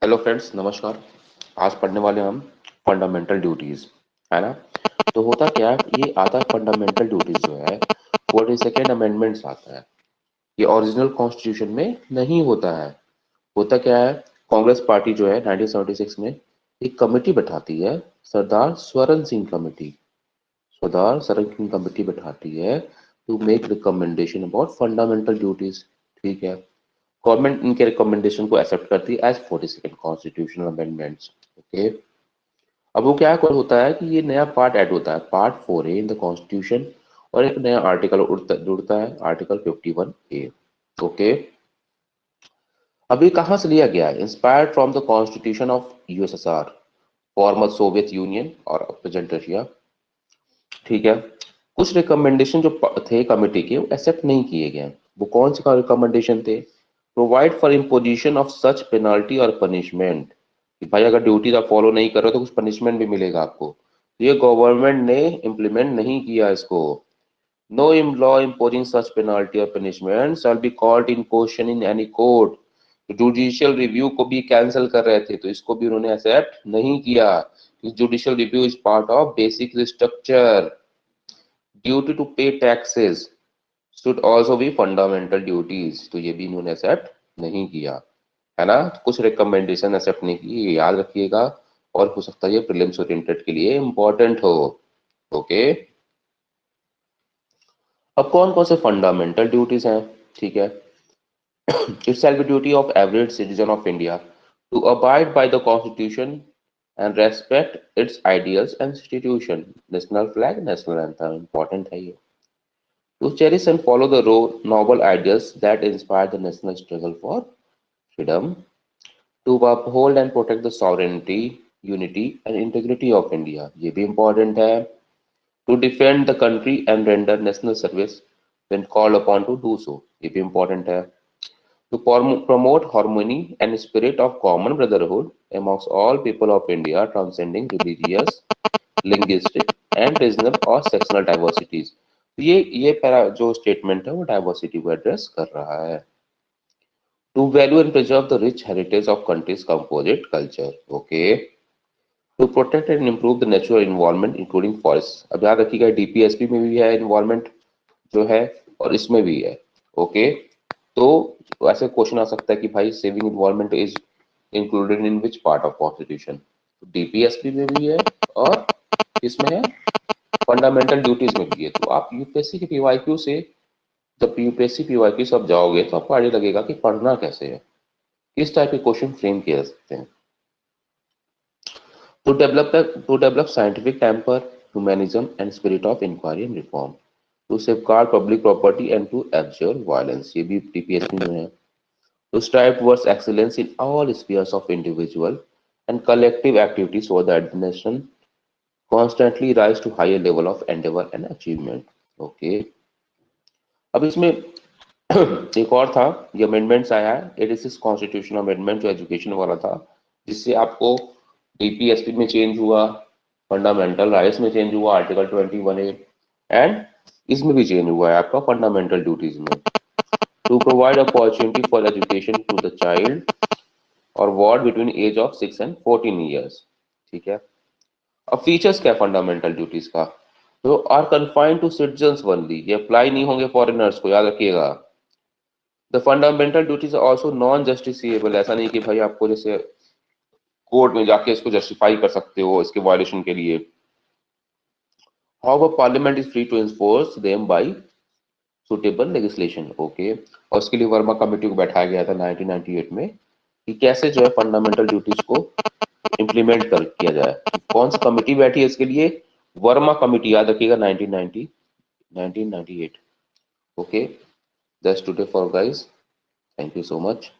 Hello friends, नमस्कार। आज पढ़ने वाले हम फंडामेंटल ड्यूटीज, है ना। तो होता क्या है, ये आता है फंडामेंटल ड्यूटीज जो है 42nd अमेंडमेंट्स आता है। ये ओरिजिनल कॉन्स्टिट्यूशन में नहीं होता है। होता क्या है, कांग्रेस पार्टी जो है 1976 में एक कमेटी बैठाती है, सरदार स्वरण सिंह कमेटी। सरदार स्वरण सिंह कमेटी बैठाती है to make recommendation about fundamental duties. ठीक है। गवर्नमेंट इनके रिकमेंडेशन को एक्सेप्ट करती है as 42nd constitutional amendments. Okay. अब वो क्या होता है कि ये नया पार्ट ऐड होता है, part 4A in the constitution, और एक नया आर्टिकल जुड़ता है, आर्टिकल 51A। ओके। अब ये कहाँ से लिया गया है? Inspired from the constitution of USSR, former Soviet union और प्रेजेंट रशिया। ठीक है। कुछ रिकमेंडेशन जो थे कमेटी के, वो एक्सेप्ट नहीं किए गए। वो कौन से रिकमेंडेशन थे? Provide for imposition of such penalty और पनिशमेंट, कि भाई अगर ड्यूटीज आप फॉलो नहीं कर रहे हो तो कुछ पनिशमेंट भी मिलेगा आपको। तो ये गवर्नमेंट ने इम्प्लीमेंट नहीं किया इसको। No in law imposing such penalty और punishment shall be called in question in any court. Judicial review को भी कैंसिल कर रहे थे, तो इसको भी उन्होंने एक्सेप्ट नहीं किया। Judicial review is part of basic structure. Duty to pay taxes should also be fundamental duties, तो ये भी इन्होंने एक्सेप्ट नहीं किया, है ना। तो कुछ रिकमेंडेशन एक्सेप्ट नहीं की, ये याद रखिएगा। और हो सकता है ये प्रीलिम्स ओरिएंटेड के लिए इंपॉर्टेंट हो। ओके। अब कौन कौन से फंडामेंटल ड्यूटीज हैं? ठीक है। It shall be duty of every citizen of India to abide by the constitution and respect its ideals and institution. National flag, national anthem, important है ये। To cherish and follow the noble ideals that inspire the national struggle for freedom, to uphold and protect the sovereignty, unity and integrity of India, ये भी important है। To defend the country and render national service when called upon to do so, ये भी important है। To promote harmony and spirit of common brotherhood amongst all people of India, transcending religious, linguistic and regional or sectional diversities। तो ये para जो statement है वो diversity को address कर रहा है। To value and preserve the rich heritage of country's composite culture. Okay. To protect and improve the natural environment including forest. अब याद रखिएगा डीपीएसपी में भी है इन्वायरमेंट जो है, और इसमें भी है। ओके। तो ऐसे क्वेश्चन आ सकता है कि भाई saving environment is included in which part of constitution. DPSP में भी है और इसमें है, फंडामेंटल ड्यूटीज में भी है। तो आप यूपीएससी के पीवाईक्यू से, जब यूपीएससी पीवाईक्यू से आप जाओगे तो आपको आइडिया लगेगा कि पढ़ना कैसे है, किस टाइप के क्वेश्चन फ्रेम किए जा सकते हैं। To develop scientific temper, humanism and spirit of inquiry and reform, to safeguard public property and to abjure violence, ये भी टीपीएसपी में है। To strive towards excellence in all spheres of individual and collective activities so that the nation constantly rise to higher level of endeavor and achievement। Okay. अब इसमें एक और था, ये अमेंडमेंट्स आया है 86 कॉन्स्टिट्यूशन अमेंडमेंट जो एजुकेशन वाला था, जिससे आपको डीपीएसपी में चेंज हुआ, फंडामेंटल राइट्स में चेंज हुआ आर्टिकल 21A, एंड इसमें भी चेंज हुआ है आपका फंडामेंटल ड्यूटीज में। To provide opportunity for education to the child और ward between age of 6 and 14 years. ठीक है। अब फीचर्स क्या फंडामेंटल ड्यूटीज का? तो are confined to citizens only, ये अप्लाई नहीं होंगे फॉरेनर्स को, याद रखिएगा। The fundamental duties are also non justiciable, ऐसा नहीं कि भाई आपको जैसे कोर्ट में जाके इसको जस्टिफाई कर सकते हो इसके वायलेशन के लिए। How parliament is free to enforce them by suitable legislation. Okay. और उसके लिए वर्मा कमेटी को बैठाया गया था 1998 में, कि कैसे जो है फंडामेंटल ड्यूटीज को इम्प्लीमेंट कर किया जाए। कौन सी कमेटी बैठी है इसके लिए? वर्मा कमेटी, याद रखिएगा 1998। Okay. That's today for guys. Thank you so much.